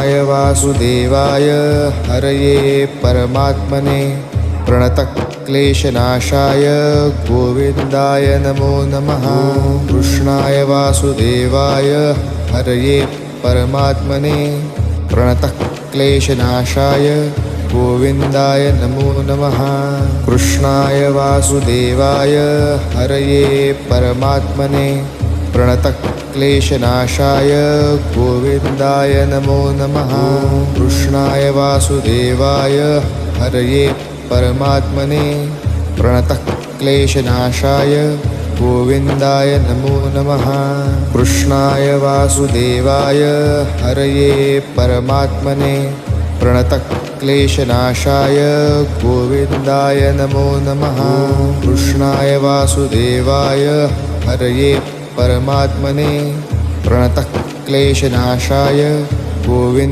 कृष्णाय वासुदेवाय हरये परमात्मने प्रणतक्लेशनाशाय गोविन्दाय नमो नमः। कृष्णाय वासुदेवाय हरये परमात्मने प्रणतक्लेशनाशाय गोविन्दाय नमो नमः। कृष्णाय वासुदेवाय हरये परमात्मने प्रणतक्लेशनाशाय गोविन्दाय नमो नमः। कृष्णाय वासुदेवाय हरये परमात्मने प्रणतक्लेशनाशाय गोविन्दाय नमो नमः। कृष्णाय वासुदेवाय हरये परमात्मने प्रणतक्लेशनाशाय गोविन्दाय नमो नमः। कृष्णाय वासुदेवाय हरये परमात्मने प्रणतक्लेशनाशाय गोविन्द